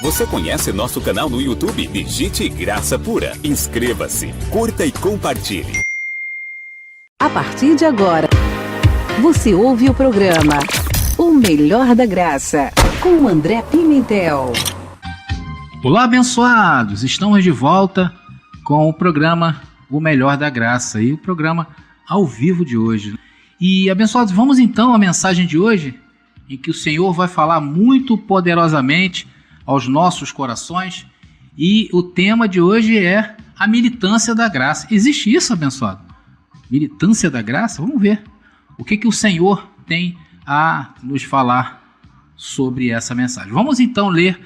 Você conhece nosso canal no YouTube? Digite Graça Pura. Inscreva-se, curta e compartilhe. A partir de agora, você ouve o programa O Melhor da Graça, com André Pimentel. Olá, abençoados! Estamos de volta com o programa O Melhor da Graça e o programa ao vivo de hoje. E, abençoados, vamos então à mensagem de hoje, em que o Senhor vai falar muito poderosamente aos nossos corações, e o tema de hoje é a militância da graça. Existe isso, abençoado? Militância da graça? Vamos ver o que o Senhor tem a nos falar sobre essa mensagem. Vamos então ler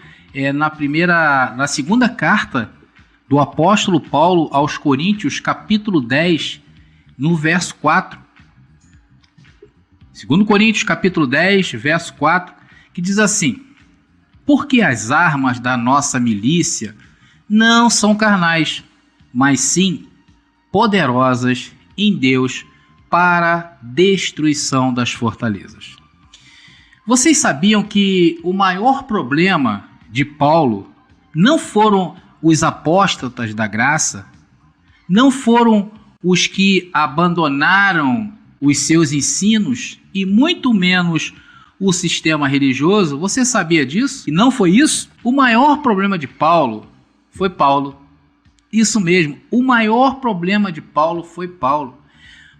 na segunda carta do apóstolo Paulo aos Coríntios, capítulo 10, no verso 4. 2 Coríntios, capítulo 10, verso 4, que diz assim: porque as armas da nossa milícia não são carnais, mas sim poderosas em Deus para destruição das fortalezas. Vocês sabiam que o maior problema de Paulo não foram os apóstatas da graça, não foram os que abandonaram os seus ensinos e muito menos o sistema religioso? Você sabia disso? E não foi isso? O maior problema de Paulo foi Paulo. Isso mesmo, o maior problema de Paulo foi Paulo.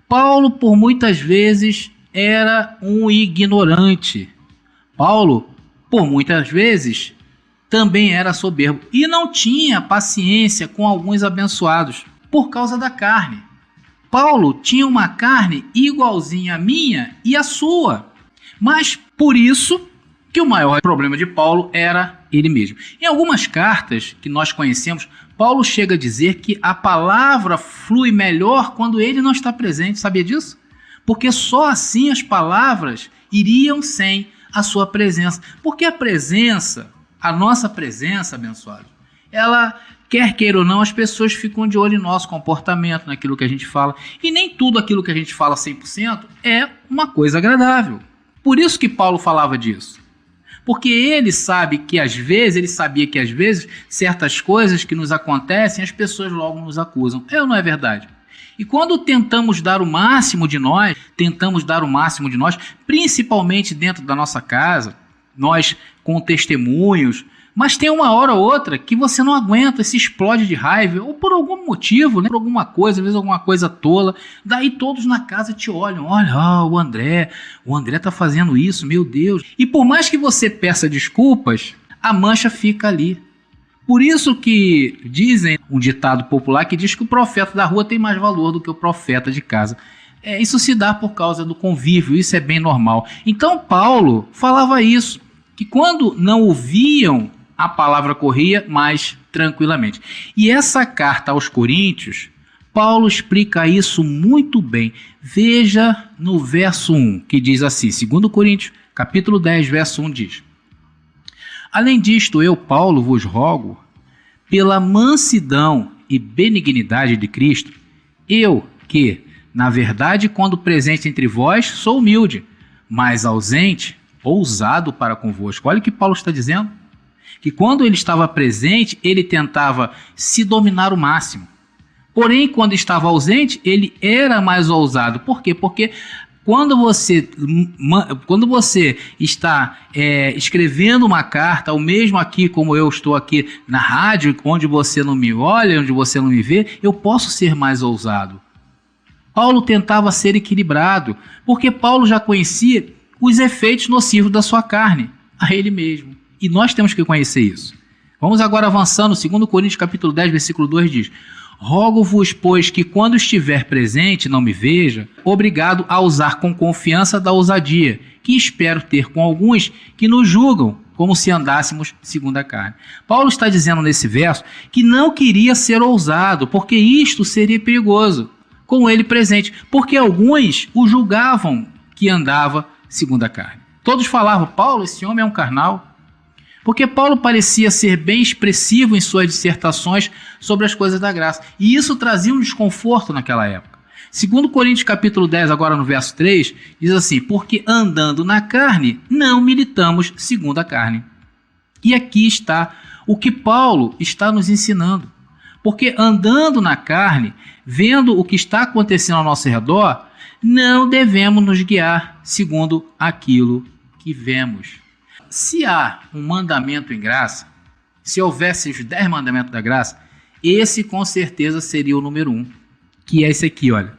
Paulo, por muitas vezes, era um ignorante. Paulo, por muitas vezes, também era soberbo e não tinha paciência com alguns abençoados por causa da carne. Paulo tinha uma carne igualzinha à minha e à sua. Mas por isso que o maior problema de Paulo era ele mesmo. Em algumas cartas que nós conhecemos, Paulo chega a dizer que a palavra flui melhor quando ele não está presente. Sabia disso? Porque só assim as palavras iriam sem a sua presença. Porque a nossa presença, abençoado, ela, quer queira ou não, as pessoas ficam de olho em nosso comportamento, naquilo que a gente fala. E nem tudo aquilo que a gente fala 100% é uma coisa agradável. Por isso que Paulo falava disso. Porque ele sabia que às vezes certas coisas que nos acontecem, as pessoas logo nos acusam. É ou não é verdade? E quando tentamos dar o máximo de nós, principalmente dentro da nossa casa, nós com testemunhos, mas tem uma hora ou outra que você não aguenta, se explode de raiva, ou por algum motivo, né? Por alguma coisa, às vezes alguma coisa tola, daí todos na casa te olham, olha, o André tá fazendo isso, meu Deus. E por mais que você peça desculpas, a mancha fica ali. Por isso que dizem, um ditado popular que diz que o profeta da rua tem mais valor do que o profeta de casa. Isso se dá por causa do convívio, isso é bem normal. Então Paulo falava isso, que quando não ouviam, a palavra corria mais tranquilamente. E essa carta aos Coríntios, Paulo explica isso muito bem. Veja no verso 1, que diz assim, 2 Coríntios, capítulo 10, verso 1 diz: além disto, eu, Paulo, vos rogo, pela mansidão e benignidade de Cristo, eu que, na verdade, quando presente entre vós, sou humilde, mas ausente, ousado para convosco. Olha o que Paulo está dizendo. Que quando ele estava presente, ele tentava se dominar o máximo. Porém, quando estava ausente, ele era mais ousado. Por quê? Porque quando você está escrevendo uma carta, ou mesmo aqui como eu estou aqui na rádio, onde você não me olha, onde você não me vê, eu posso ser mais ousado. Paulo tentava ser equilibrado, porque Paulo já conhecia os efeitos nocivos da sua carne, a ele mesmo. E nós temos que conhecer isso. Vamos agora avançando. 2 Coríntios capítulo 10, versículo 2 diz: rogo-vos, pois, que quando estiver presente, não me veja, obrigado a usar com confiança da ousadia, que espero ter com alguns que nos julgam, como se andássemos segundo a carne. Paulo está dizendo nesse verso que não queria ser ousado, porque isto seria perigoso, com ele presente, porque alguns o julgavam que andava segundo a carne. Todos falavam, Paulo, esse homem é um carnal. Porque Paulo parecia ser bem expressivo em suas dissertações sobre as coisas da graça. E isso trazia um desconforto naquela época. 2 Coríntios capítulo 10, agora no verso 3, diz assim: porque andando na carne, não militamos segundo a carne. E aqui está o que Paulo está nos ensinando. Porque andando na carne, vendo o que está acontecendo ao nosso redor, não devemos nos guiar segundo aquilo que vemos. Se há um mandamento em graça, se houvesse os 10 mandamentos da graça, esse com certeza seria o número 1, que é esse aqui, olha.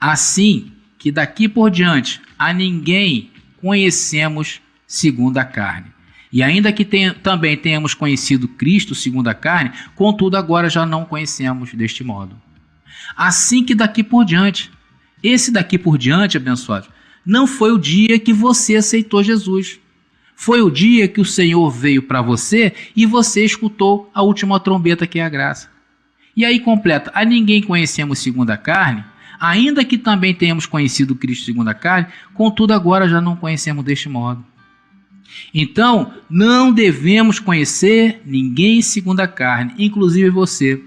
Assim que daqui por diante a ninguém conhecemos segundo a carne. E ainda que também tenhamos conhecido Cristo segundo a carne, contudo agora já não conhecemos deste modo. Assim que daqui por diante, esse daqui por diante, abençoados, não foi o dia que você aceitou Jesus. Foi o dia que o Senhor veio para você e você escutou a última trombeta, que é a graça. E aí completa, a ninguém conhecemos segundo a carne, ainda que também tenhamos conhecido Cristo segundo a carne, contudo agora já não conhecemos deste modo. Então, não devemos conhecer ninguém segundo a carne, inclusive você.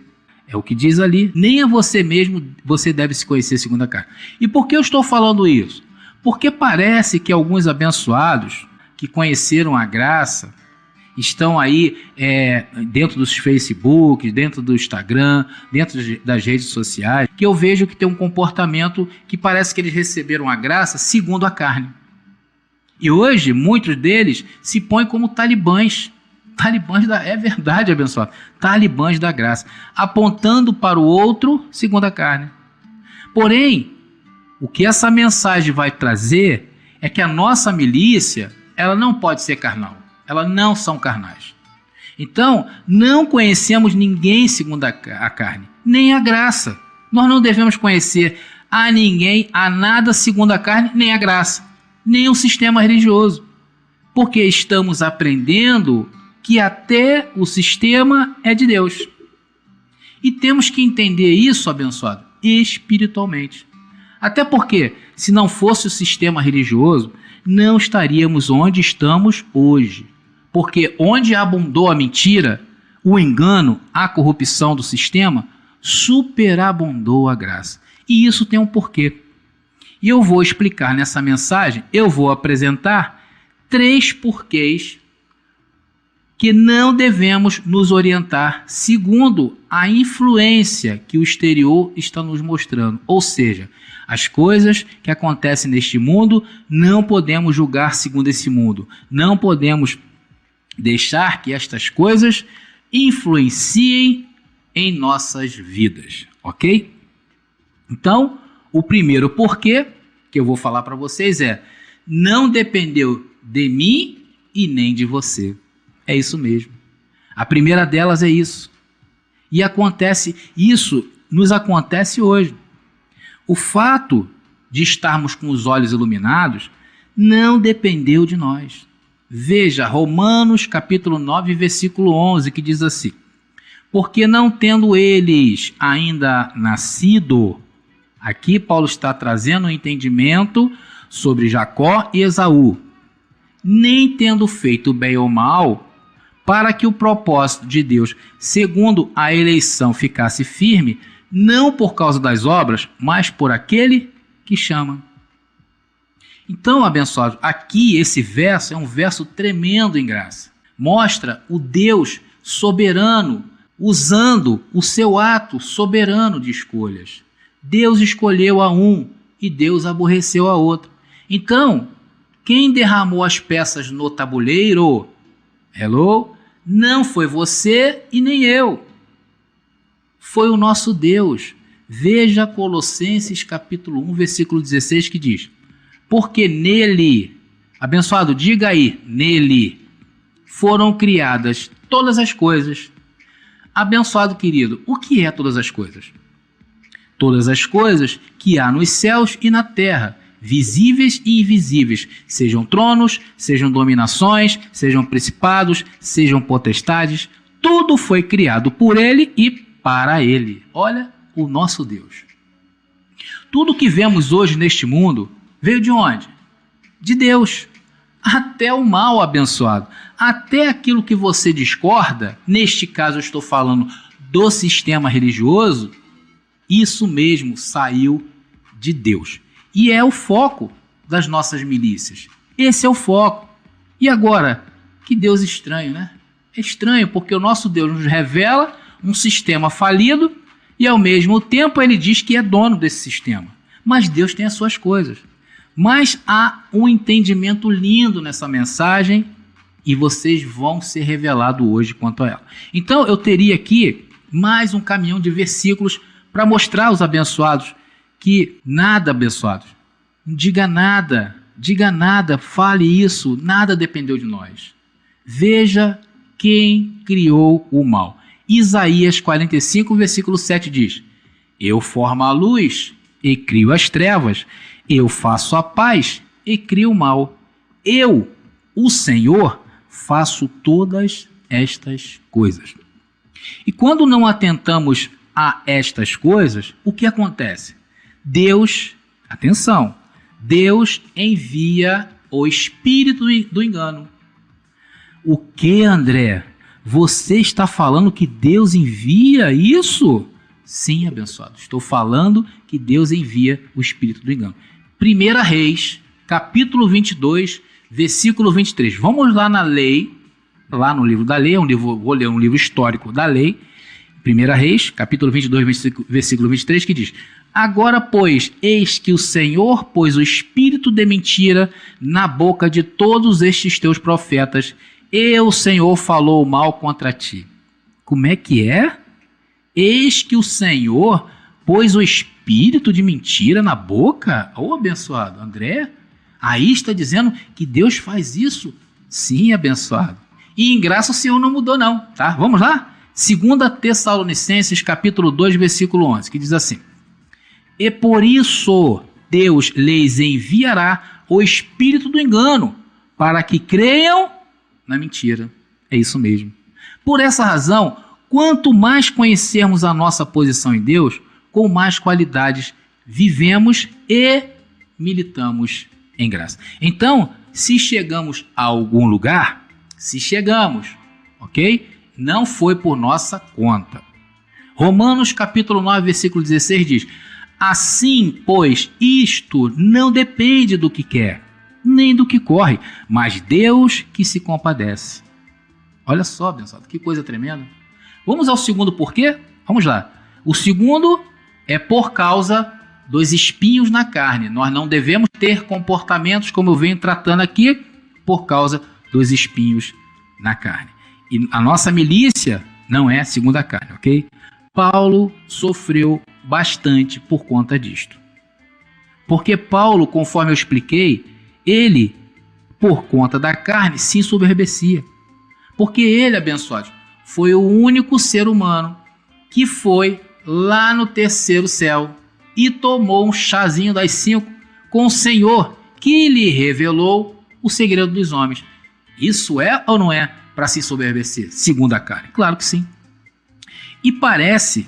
É o que diz ali, nem a você mesmo você deve se conhecer segundo a carne. E por que eu estou falando isso? Porque parece que alguns abençoados que conheceram a graça estão aí dentro dos Facebook, dentro do Instagram, dentro das redes sociais, que eu vejo que tem um comportamento que parece que eles receberam a graça segundo a carne. E hoje, muitos deles se põem como talibãs. É verdade, abençoado. Talibãs da graça. Apontando para o outro segundo a carne. Porém, o que essa mensagem vai trazer é que a nossa milícia, ela não pode ser carnal. Elas não são carnais. Então, não conhecemos ninguém segundo a carne, nem a graça. Nós não devemos conhecer a ninguém, a nada segundo a carne, nem a graça, nem o sistema religioso, porque estamos aprendendo que até o sistema é de Deus. E temos que entender isso, abençoado, espiritualmente. Até porque, se não fosse o sistema religioso, não estaríamos onde estamos hoje. Porque onde abundou a mentira, o engano, a corrupção do sistema, superabundou a graça. E isso tem um porquê. E eu vou explicar nessa mensagem, eu vou apresentar 3 porquês que não devemos nos orientar segundo a influência que o exterior está nos mostrando. Ou seja, as coisas que acontecem neste mundo, não podemos julgar segundo esse mundo. Não podemos deixar que estas coisas influenciem em nossas vidas, ok? Então, o primeiro porquê que eu vou falar para vocês é: não dependeu de mim e nem de você. É isso mesmo. A primeira delas é isso. E isso nos acontece hoje. O fato de estarmos com os olhos iluminados não dependeu de nós. Veja Romanos capítulo 9, versículo 11, que diz assim: porque não tendo eles ainda nascido. Aqui Paulo está trazendo um entendimento sobre Jacó e Esaú. Nem tendo feito bem ou mal, para que o propósito de Deus, segundo a eleição, ficasse firme, não por causa das obras, mas por aquele que chama. Então, abençoados, aqui esse verso é um verso tremendo em graça. Mostra o Deus soberano, usando o seu ato soberano de escolhas. Deus escolheu a um e Deus aborreceu a outro. Então, quem derramou as peças no tabuleiro? Hello? Não foi você e nem eu. Foi o nosso Deus. Veja Colossenses capítulo 1, versículo 16, que diz: porque nele, abençoado, diga aí, nele foram criadas todas as coisas. Abençoado querido, o que é todas as coisas? Todas as coisas que há nos céus e na terra, visíveis e invisíveis, sejam tronos, sejam dominações, sejam principados, sejam potestades, tudo foi criado por ele e para ele. Olha o nosso Deus. Tudo que vemos hoje neste mundo veio de onde? De Deus. Até o mal, abençoado, até aquilo que você discorda, neste caso eu estou falando do sistema religioso, isso mesmo saiu de Deus. E é o foco das nossas milícias. Esse é o foco. E agora, que Deus estranho, né? É estranho, porque o nosso Deus nos revela um sistema falido e, ao mesmo tempo, ele diz que é dono desse sistema. Mas Deus tem as suas coisas. Mas há um entendimento lindo nessa mensagem e vocês vão ser revelados hoje quanto a ela. Então, eu teria aqui mais um caminhão de versículos para mostrar aos abençoados que nada, abençoados, diga nada, fale isso, nada dependeu de nós. Veja quem criou o mal. Isaías 45, versículo 7 diz: eu formo a luz e crio as trevas, eu faço a paz e crio o mal. Eu, o Senhor, faço todas estas coisas. E quando não atentamos a estas coisas, o que acontece? Deus, atenção, Deus envia o espírito do engano. O que, André? Você está falando que Deus envia isso? Sim, abençoado. Estou falando que Deus envia o espírito do engano. 1 Reis, capítulo 22, versículo 23. Vamos lá na lei, lá no livro da lei, vou ler um livro histórico da lei. 1 Reis, capítulo 22, versículo 23, que diz: agora, pois, eis que o Senhor pôs o espírito de mentira na boca de todos estes teus profetas, e o Senhor falou mal contra ti. Como é que é? Eis que o Senhor pôs o espírito de mentira na boca? Ô, abençoado, André, aí está dizendo que Deus faz isso? Sim, abençoado. E em graça o Senhor não mudou não, tá? Vamos lá? 2 Tessalonicenses, capítulo 2, versículo 11, que diz assim: e por isso Deus lhes enviará o espírito do engano, para que creiam na mentira. É isso mesmo. Por essa razão, quanto mais conhecermos a nossa posição em Deus, com mais qualidades vivemos e militamos em graça. Então, se chegamos a algum lugar, ok? Não foi por nossa conta. Romanos capítulo 9, versículo 16 diz: assim, pois, isto não depende do que quer, nem do que corre, mas Deus que se compadece. Olha só, abençoado, que coisa tremenda. Vamos ao segundo porquê? Vamos lá. O segundo é por causa dos espinhos na carne. Nós não devemos ter comportamentos, como eu venho tratando aqui, por causa dos espinhos na carne. E a nossa milícia não é segundo a carne, ok? Paulo sofreu bastante por conta disto. Porque Paulo, conforme eu expliquei, ele, por conta da carne, se ensoberbecia. Porque ele, abençoado, foi o único ser humano que foi lá no terceiro céu e tomou um chazinho das 5 com o Senhor, que lhe revelou o segredo dos homens. Isso é ou não é para se ensoberbecer, segundo a carne? Claro que sim. E parece,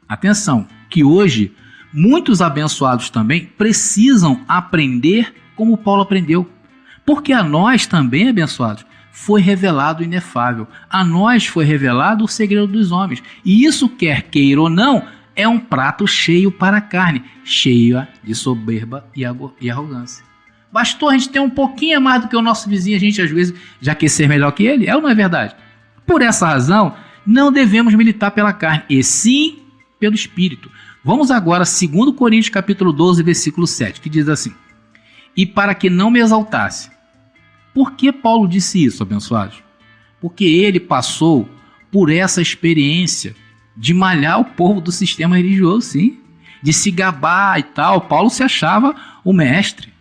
atenção, que hoje muitos abençoados também precisam aprender como Paulo aprendeu. Porque a nós também, abençoados, foi revelado o inefável. A nós foi revelado o segredo dos homens. E isso, quer queira ou não, é um prato cheio para a carne, cheia de soberba e arrogância. Bastou a gente ter um pouquinho a mais do que o nosso vizinho, a gente às vezes já quer ser melhor que ele, é ou não é verdade? Por essa razão, não devemos militar pela carne, e sim pelo Espírito. Vamos agora a 2 Coríntios capítulo 12, versículo 7, que diz assim: e para que não me exaltasse. Por que Paulo disse isso, abençoados? Porque ele passou por essa experiência de malhar o povo do sistema religioso, sim, de se gabar e tal. Paulo se achava o mestre.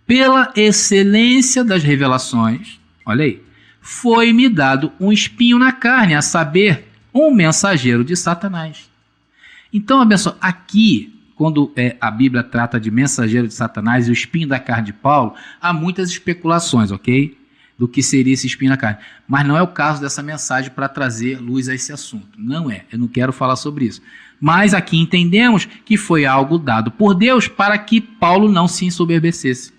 Pela excelência das revelações, olha aí, foi-me dado um espinho na carne, a saber, um mensageiro de Satanás. Então, abençoado, aqui, quando a Bíblia trata de mensageiro de Satanás e o espinho da carne de Paulo, há muitas especulações, ok? Do que seria esse espinho na carne. Mas não é o caso dessa mensagem para trazer luz a esse assunto. Não é, eu não quero falar sobre isso. Mas aqui entendemos que foi algo dado por Deus para que Paulo não se ensoberbecesse,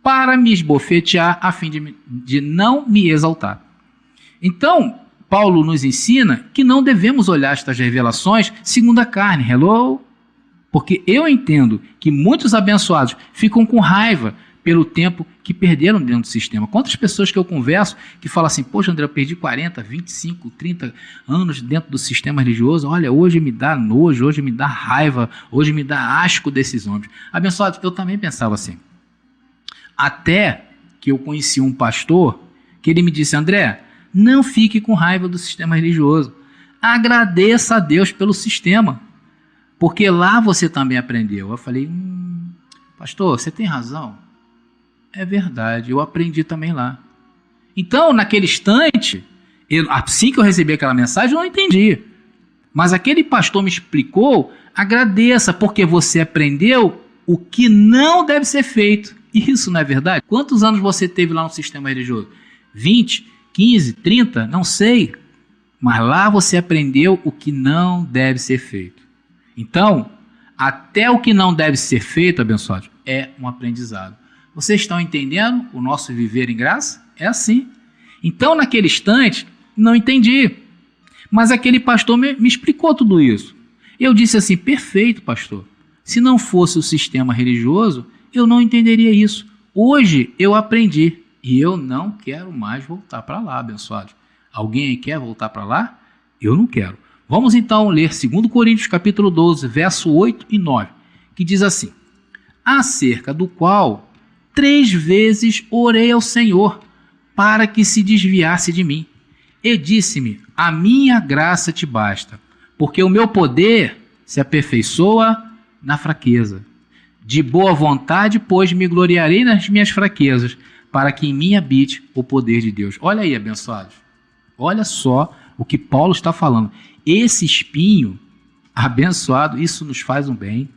para me esbofetear a fim de não me exaltar. Então, Paulo nos ensina que não devemos olhar estas revelações segundo a carne. Hello? Porque eu entendo que muitos abençoados ficam com raiva pelo tempo que perderam dentro do sistema. Quantas pessoas que eu converso que falam assim, poxa, André, eu perdi 40, 25, 30 anos dentro do sistema religioso, olha, hoje me dá nojo, hoje me dá raiva, hoje me dá asco desses homens. Abençoado, eu também pensava assim. Até que eu conheci um pastor que ele me disse, André, não fique com raiva do sistema religioso. Agradeça a Deus pelo sistema, porque lá você também aprendeu. Eu falei, pastor, você tem razão. É verdade, eu aprendi também lá. Então, naquele instante, assim que eu recebi aquela mensagem, eu não entendi. Mas aquele pastor me explicou, agradeça, porque você aprendeu o que não deve ser feito. Isso não é verdade? Quantos anos você teve lá no sistema religioso? 20, 15, 30? Não sei. Mas lá você aprendeu o que não deve ser feito. Então, até o que não deve ser feito, abençoado, é um aprendizado. Vocês estão entendendo o nosso viver em graça? É assim. Então, naquele instante, não entendi. Mas aquele pastor me explicou tudo isso. Eu disse assim, perfeito, pastor. Se não fosse o sistema religioso, eu não entenderia isso. Hoje eu aprendi e eu não quero mais voltar para lá, abençoado. Alguém aí quer voltar para lá? Eu não quero. Vamos então ler 2 Coríntios capítulo 12, verso 8 e 9, que diz assim, acerca do qual 3 vezes orei ao Senhor para que se desviasse de mim. E disse-me, a minha graça te basta, porque o meu poder se aperfeiçoa na fraqueza. De boa vontade, pois, me gloriarei nas minhas fraquezas, para que em mim habite o poder de Deus. Olha aí, abençoados. Olha só o que Paulo está falando. Esse espinho, abençoado, isso nos faz um bem,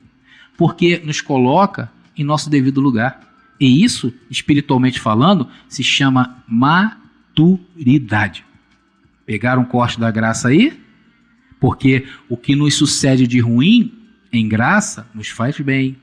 porque nos coloca em nosso devido lugar. E isso, espiritualmente falando, se chama maturidade. Pegaram um corte da graça aí? Porque o que nos sucede de ruim em graça nos faz bem.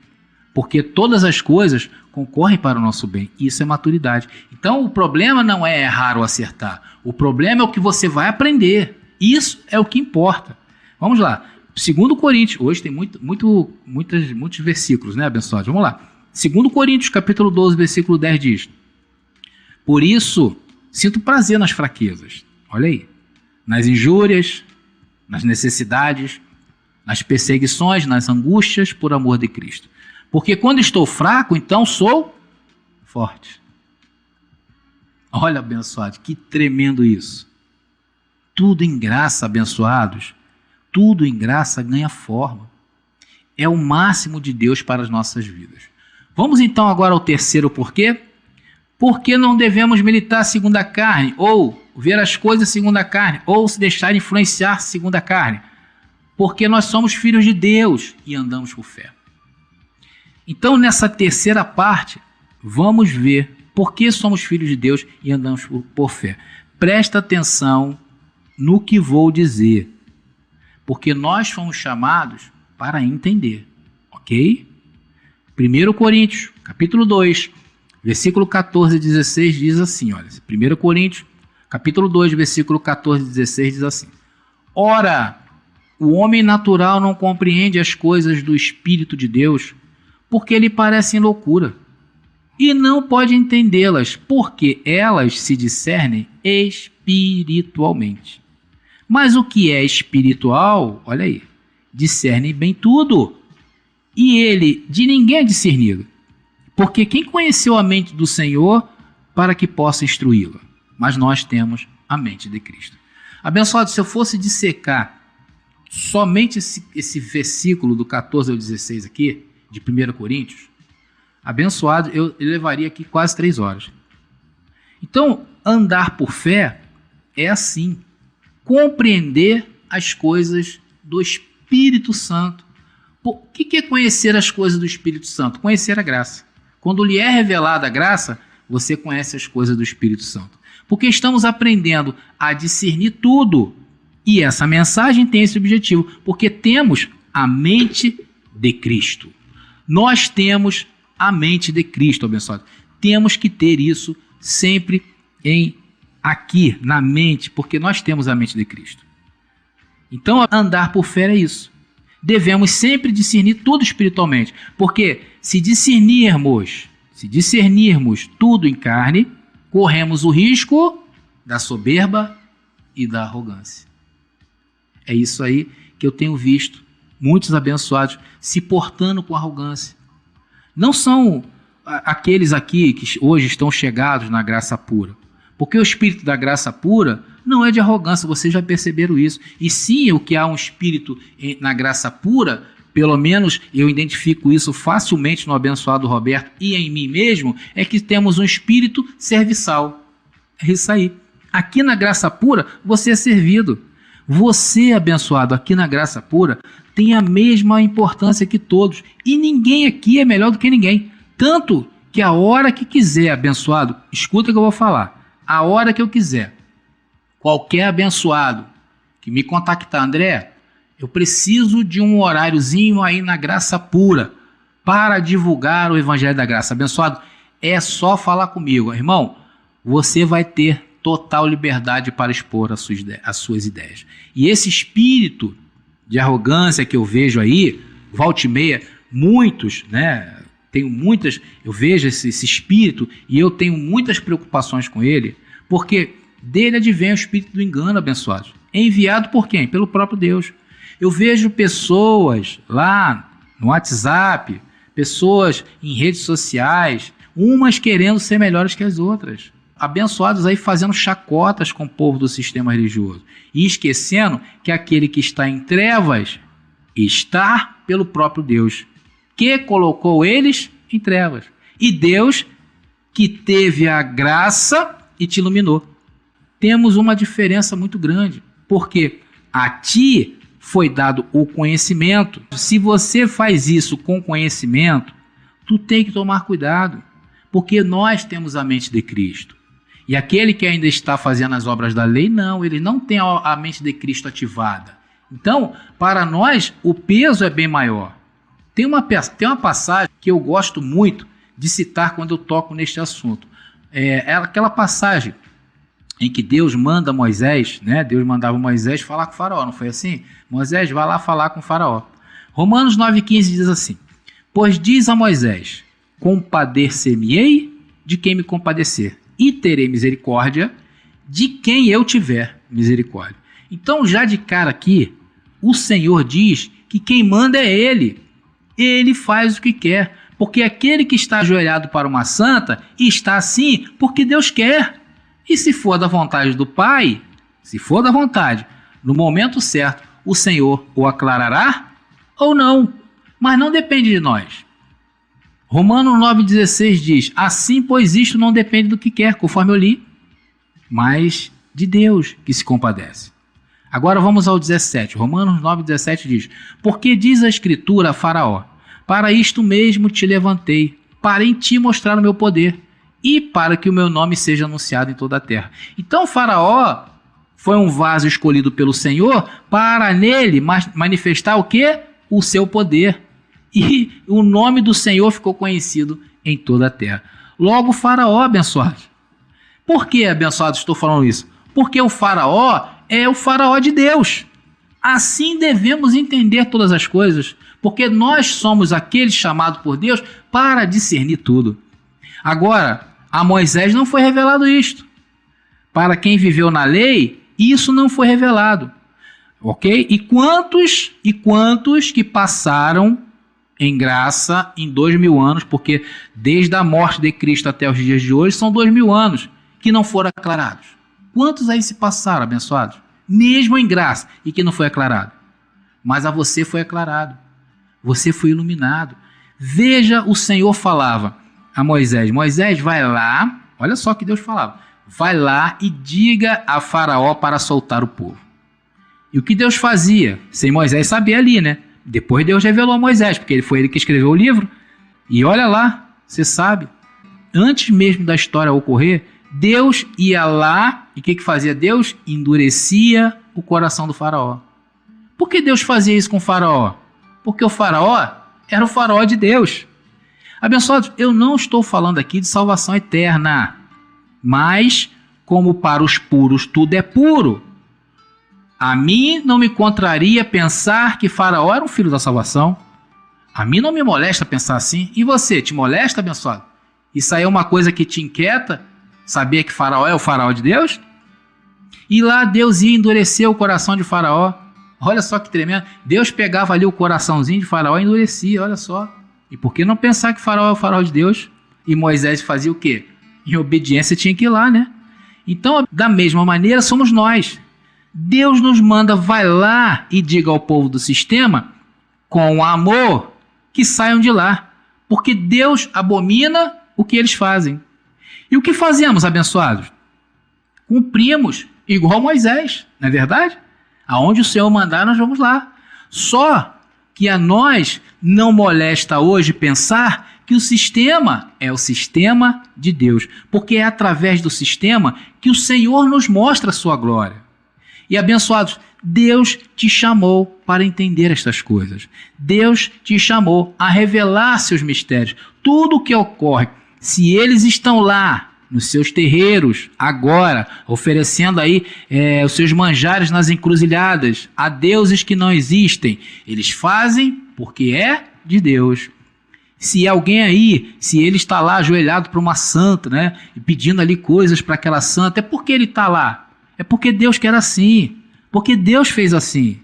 Porque todas as coisas concorrem para o nosso bem. Isso é maturidade. Então o problema não é errar ou acertar. O problema é o que você vai aprender. Isso é o que importa. Vamos lá. 2 Coríntios. Hoje tem muitos versículos, né, abençoados? Vamos lá. 2 Coríntios, capítulo 12, versículo 10 diz, por isso, sinto prazer nas fraquezas, olha aí, nas injúrias, nas necessidades, nas perseguições, nas angústias, por amor de Cristo. Porque quando estou fraco, então sou forte. Olha, abençoado, que tremendo isso. Tudo em graça, abençoados, tudo em graça ganha forma. É o máximo de Deus para as nossas vidas. Vamos então agora ao terceiro porquê. Por que não devemos militar segundo a carne, ou ver as coisas segundo a carne, ou se deixar influenciar segundo a carne? Porque nós somos filhos de Deus e andamos por fé. Então, nessa terceira parte, vamos ver por que somos filhos de Deus e andamos por fé. Presta atenção no que vou dizer, porque nós fomos chamados para entender, ok? 1 Coríntios, capítulo 2, versículo 14 e 16 diz assim, olha, 1 Coríntios, capítulo 2, versículo 14 e 16 diz assim, ora, o homem natural não compreende as coisas do Espírito de Deus, porque lhe parecem loucura, e não pode entendê-las, porque elas se discernem espiritualmente. Mas o que é espiritual, olha aí, discerne bem tudo, e ele de ninguém é discernido, porque quem conheceu a mente do Senhor para que possa instruí-la? Mas nós temos a mente de Cristo. Abençoado, se eu fosse dissecar somente esse versículo do 14 ao 16 aqui, de 1 Coríntios, abençoado, eu levaria aqui quase 3 horas. Então, andar por fé é assim, compreender as coisas do Espírito Santo. O que é conhecer as coisas do Espírito Santo? Conhecer a graça. Quando lhe é revelada a graça, você conhece as coisas do Espírito Santo. Porque estamos aprendendo a discernir tudo. E essa mensagem tem esse objetivo, porque temos a mente de Cristo. Nós temos a mente de Cristo, abençoado. Temos que ter isso sempre aqui na mente, porque nós temos a mente de Cristo. Então, andar por fé é isso. Devemos sempre discernir tudo espiritualmente, porque se discernirmos se discernirmos tudo em carne, corremos o risco da soberba e da arrogância. É isso aí que eu tenho visto muitos abençoados se portando com arrogância. Não são aqueles aqui que hoje estão chegados na graça pura, porque o espírito da graça pura não é de arrogância, vocês já perceberam isso. E sim, o que há um espírito na graça pura, pelo menos eu identifico isso facilmente no abençoado Roberto e em mim mesmo, é que temos um espírito serviçal. É isso aí. Aqui na graça pura, você é servido. Você, abençoado, aqui na graça pura, tem a mesma importância que todos. E ninguém aqui é melhor do que ninguém. Tanto que a hora que quiser, abençoado, escuta o que eu vou falar. A hora que eu quiser, qualquer abençoado que me contactar, André, eu preciso de um horáriozinho aí na graça pura para divulgar o Evangelho da Graça. Abençoado, é só falar comigo. Irmão, você vai ter total liberdade para expor as suas ideias. E esse espírito de arrogância que eu vejo aí, volta e meia, muitos, né? Eu vejo esse espírito e eu tenho muitas preocupações com ele, porque dele advém o espírito do engano, abençoados. É enviado por quem? Pelo próprio Deus. Eu vejo pessoas lá no WhatsApp, pessoas em redes sociais, umas querendo ser melhores que as outras. Abençoados aí fazendo chacotas com o povo do sistema religioso. E esquecendo que aquele que está em trevas está pelo próprio Deus, que colocou eles em trevas. E Deus que teve a graça e te iluminou. Temos uma diferença muito grande, porque a ti foi dado o conhecimento. Se você faz isso com conhecimento, tu tem que tomar cuidado, porque nós temos a mente de Cristo. E aquele que ainda está fazendo as obras da lei, não, ele não tem a mente de Cristo ativada. Então, para nós, o peso é bem maior. Tem uma passagem que eu gosto muito de citar quando eu toco neste assunto. É aquela passagem em que Deus manda Moisés, né? Deus mandava Moisés falar com o faraó, não foi assim? Moisés, vai lá falar com o faraó. Romanos 9,15 diz assim: pois diz a Moisés, compadecer-me-ei de quem me compadecer, e terei misericórdia de quem eu tiver misericórdia. Então, já de cara aqui, o Senhor diz que quem manda é Ele. Ele faz o que quer, porque aquele que está ajoelhado para uma santa está assim porque Deus quer. E se for da vontade do Pai, se for da vontade, no momento certo, o Senhor o aclarará ou não, mas não depende de nós. Romanos 9,16 diz, assim pois isto não depende do que quer, conforme eu li, mas de Deus que se compadece. Agora vamos ao 17, Romanos 9,17 diz, porque diz a Escritura a Faraó, para isto mesmo te levantei, para em ti mostrar o meu poder, e para que o meu nome seja anunciado em toda a terra. Então Faraó foi um vaso escolhido pelo Senhor para nele manifestar o quê? O seu poder. E o nome do Senhor ficou conhecido em toda a terra. Logo Faraó, abençoados. Por que, abençoados, estou falando isso? Porque o Faraó é o Faraó de Deus. Assim devemos entender todas as coisas, porque nós somos aqueles chamados por Deus para discernir tudo. Agora, a Moisés não foi revelado isto. Para quem viveu na lei, isso não foi revelado. Ok? E quantos que passaram em graça em 2000 anos, porque desde a morte de Cristo até os dias de hoje são 2000 anos que não foram aclarados. Quantos aí se passaram, abençoados? Mesmo em graça e que não foi aclarado. Mas a você foi aclarado. Você foi iluminado. Veja, o Senhor falava a Moisés, Moisés, vai lá, olha só o que Deus falava, vai lá e diga a Faraó para soltar o povo. E o que Deus fazia? Sem Moisés saber ali, né? Depois Deus revelou a Moisés, porque foi ele que escreveu o livro. E olha lá, você sabe, antes mesmo da história ocorrer, Deus ia lá, e o que fazia Deus? Endurecia o coração do Faraó. Por que Deus fazia isso com o Faraó? Porque o Faraó era o Faraó de Deus. Abençoados, eu não estou falando aqui de salvação eterna, mas como para os puros tudo é puro, a mim não me contraria pensar que Faraó era um filho da salvação. A mim não me molesta pensar assim. E você, te molesta, abençoado? Isso aí é uma coisa que te inquieta? Saber que Faraó é o Faraó de Deus? E lá Deus ia endurecer o coração de Faraó. Olha só que tremendo. Deus pegava ali o coraçãozinho de Faraó e endurecia, olha só. E por que não pensar que Faraó é o Faraó de Deus? E Moisés fazia o quê? Em obediência tinha que ir lá, né? Então, da mesma maneira, somos nós. Deus nos manda, vai lá e diga ao povo do sistema, com amor, que saiam de lá. Porque Deus abomina o que eles fazem. E o que fazemos, abençoados? Cumprimos, igual Moisés, não é verdade? Aonde o Senhor mandar, nós vamos lá. Só que a nós não molesta hoje pensar que o sistema é o sistema de Deus, porque é através do sistema que o Senhor nos mostra a sua glória. E abençoados, Deus te chamou para entender estas coisas. Deus te chamou a revelar seus mistérios. Tudo o que ocorre, se eles estão lá nos seus terreiros, agora, oferecendo aí os seus manjares nas encruzilhadas a deuses que não existem, eles fazem porque é de Deus. Se alguém aí, se ele está lá ajoelhado para uma santa, né, e pedindo ali coisas para aquela santa, é porque ele está lá. É porque Deus quer assim. Porque Deus fez assim.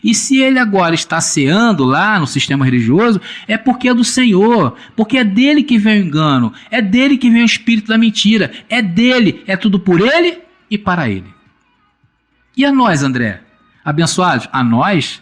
E se ele agora está ceando lá no sistema religioso, é porque é do Senhor. Porque é dele que vem o engano. É dele que vem o espírito da mentira. É dele. É tudo por ele e para ele. E a nós, André? Abençoados, a nós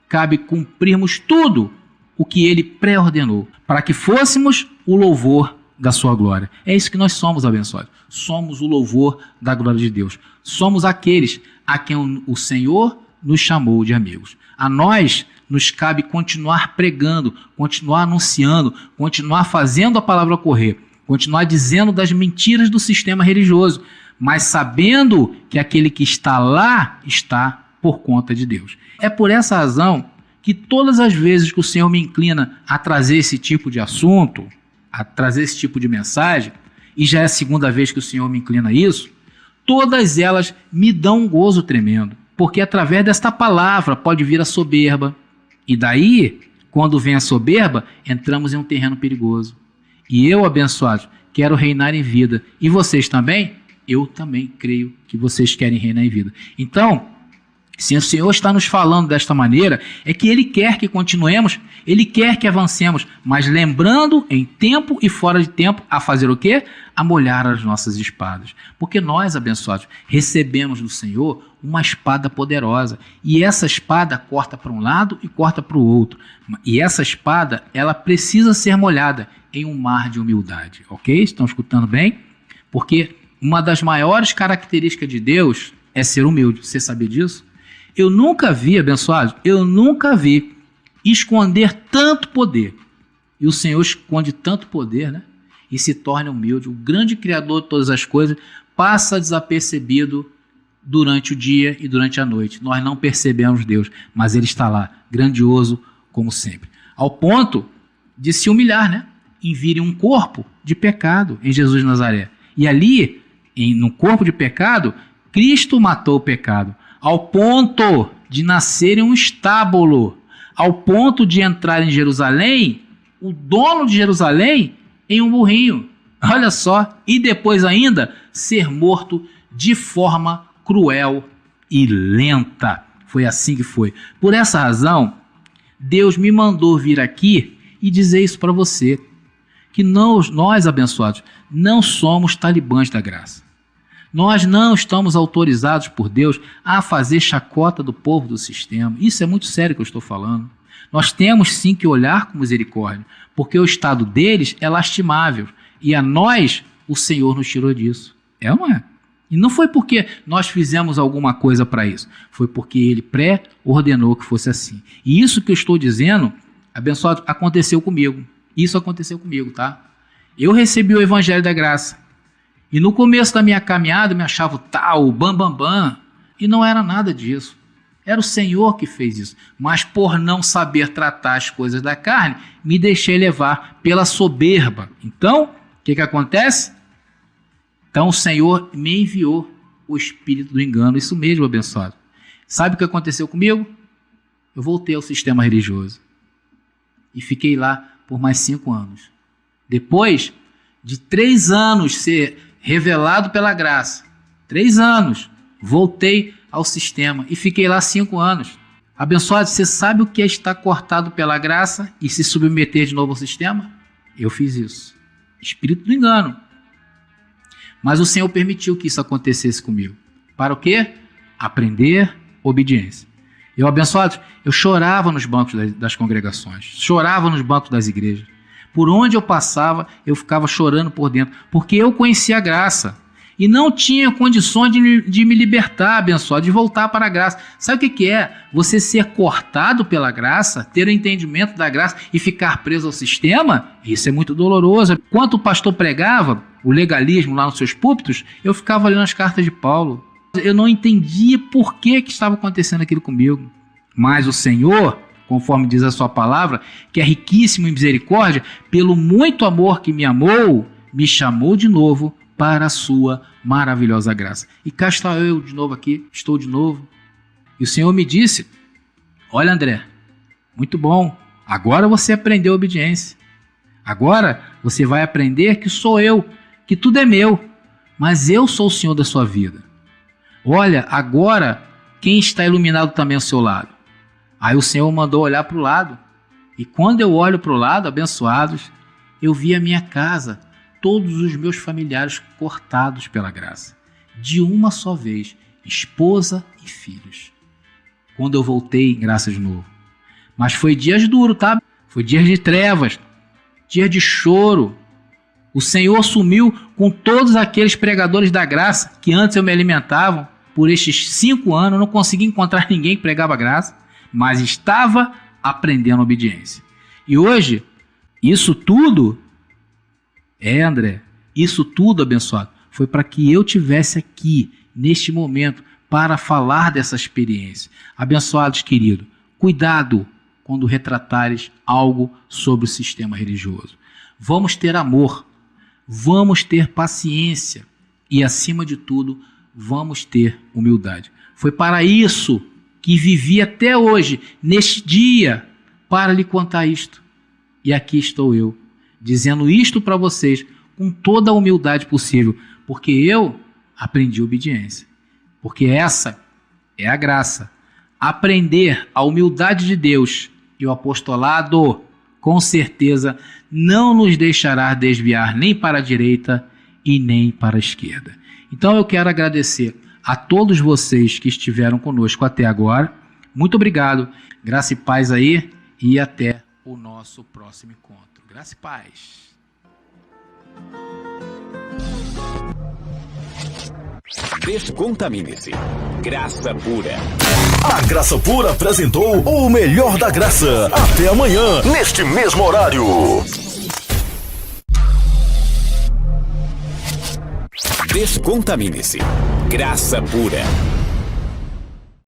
cabe cumprirmos tudo o que ele pré-ordenou, para que fôssemos o louvor da sua glória. É isso que nós somos, abençoados. Somos o louvor da glória de Deus. Somos aqueles a quem o Senhor nos chamou de amigos. A nós nos cabe continuar pregando, continuar anunciando, continuar fazendo a palavra correr, continuar dizendo das mentiras do sistema religioso, mas sabendo que aquele que está lá está por conta de Deus. É por essa razão que todas as vezes que o Senhor me inclina a trazer esse tipo de assunto, a trazer esse tipo de mensagem, e já é a segunda vez que o Senhor me inclina a isso, todas elas me dão um gozo tremendo, porque através desta palavra pode vir a soberba, e daí, quando vem a soberba, entramos em um terreno perigoso. E eu, abençoado, quero reinar em vida. E vocês também? Eu também creio que vocês querem reinar em vida. Então, se o Senhor está nos falando desta maneira, é que Ele quer que continuemos, Ele quer que avancemos, mas lembrando em tempo e fora de tempo a fazer o quê? A molhar as nossas espadas. Porque nós, abençoados, recebemos do Senhor uma espada poderosa. E essa espada corta para um lado e corta para o outro. E essa espada, ela precisa ser molhada em um mar de humildade. Ok? Estão escutando bem? Porque uma das maiores características de Deus é ser humilde. Você sabia disso? Eu nunca vi, abençoado, eu nunca vi esconder tanto poder. E o Senhor esconde tanto poder, né? E se torna humilde. O grande Criador de todas as coisas passa desapercebido durante o dia e durante a noite. Nós não percebemos Deus, mas Ele está lá, grandioso como sempre. Ao ponto de se humilhar, né? Em vir em um corpo de pecado em Jesus de Nazaré. E ali, no corpo de pecado, Cristo matou o pecado. Ao ponto de nascer em um estábulo, ao ponto de entrar em Jerusalém, o dono de Jerusalém, em um burrinho. Olha só, e depois ainda ser morto de forma cruel e lenta. Foi assim que foi. Por essa razão, Deus me mandou vir aqui e dizer isso para você, que nós, abençoados, não somos talibãs da graça. Nós não estamos autorizados por Deus a fazer chacota do povo do sistema. Isso é muito sério que eu estou falando. Nós temos sim que olhar com misericórdia, porque o estado deles é lastimável. E a nós, o Senhor nos tirou disso. É ou não é? E não foi porque nós fizemos alguma coisa para isso. Foi porque Ele pré-ordenou que fosse assim. E isso que eu estou dizendo, abençoado, aconteceu comigo. Isso aconteceu comigo, tá? Eu recebi o Evangelho da Graça. E no começo da minha caminhada, eu me achava tal, bam. E não era nada disso. Era o Senhor que fez isso. Mas por não saber tratar as coisas da carne, me deixei levar pela soberba. Então, o que acontece? Então o Senhor me enviou o espírito do engano. Isso mesmo, abençoado. Sabe o que aconteceu comigo? Eu voltei ao sistema religioso. E fiquei lá por mais 5 anos. Depois de 3 anos ser revelado pela graça, 3 anos, voltei ao sistema e fiquei lá 5 anos. Abençoado, você sabe o que é estar cortado pela graça e se submeter de novo ao sistema? Eu fiz isso. Espírito do engano. Mas o Senhor permitiu que isso acontecesse comigo. Para o quê? Aprender obediência. Eu, abençoado, eu chorava nos bancos das congregações, chorava nos bancos das igrejas. Por onde eu passava, eu ficava chorando por dentro, porque eu conhecia a graça e não tinha condições de me libertar, abençoado, de voltar para a graça. Sabe o que é? Você ser cortado pela graça, ter o entendimento da graça e ficar preso ao sistema? Isso é muito doloroso. Enquanto o pastor pregava o legalismo lá nos seus púlpitos, eu ficava lendo as cartas de Paulo. Eu não entendia por que estava acontecendo aquilo comigo. Mas o Senhor, conforme diz a sua palavra, que é riquíssimo em misericórdia, pelo muito amor que me amou, me chamou de novo para a sua maravilhosa graça. E cá está eu de novo aqui, estou de novo. E o Senhor me disse, olha André, muito bom, agora você aprendeu obediência. Agora você vai aprender que sou eu, que tudo é meu, mas eu sou o Senhor da sua vida. Olha, agora quem está iluminado também ao seu lado? Aí o Senhor mandou olhar para o lado. E quando eu olho para o lado, abençoados, eu vi a minha casa, todos os meus familiares cortados pela graça. De uma só vez, esposa e filhos. Quando eu voltei em graça de novo. Mas foi dias duros, tá? Foi dias de trevas, dias de choro. O Senhor sumiu com todos aqueles pregadores da graça que antes eu me alimentava. Por estes 5 anos, eu não consegui encontrar ninguém que pregava graça, mas estava aprendendo obediência. E hoje, isso tudo, André, isso tudo, abençoado, foi para que eu tivesse aqui, neste momento, para falar dessa experiência. Abençoados, querido, cuidado quando retratares algo sobre o sistema religioso. Vamos ter amor, vamos ter paciência e, acima de tudo, vamos ter humildade. Foi para isso que vivi até hoje, neste dia, para lhe contar isto. E aqui estou eu, dizendo isto para vocês com toda a humildade possível, porque eu aprendi obediência. Porque essa é a graça. Aprender a humildade de Deus e o apostolado, com certeza, não nos deixará desviar nem para a direita e nem para a esquerda. Então eu quero agradecer a todos vocês que estiveram conosco até agora. Muito obrigado. Graça e paz aí e até o nosso próximo encontro. Graça e paz. Descontamine-se. Graça pura. A Graça Pura apresentou o melhor da graça. Até amanhã, neste mesmo horário. Descontamine-se. Graça pura.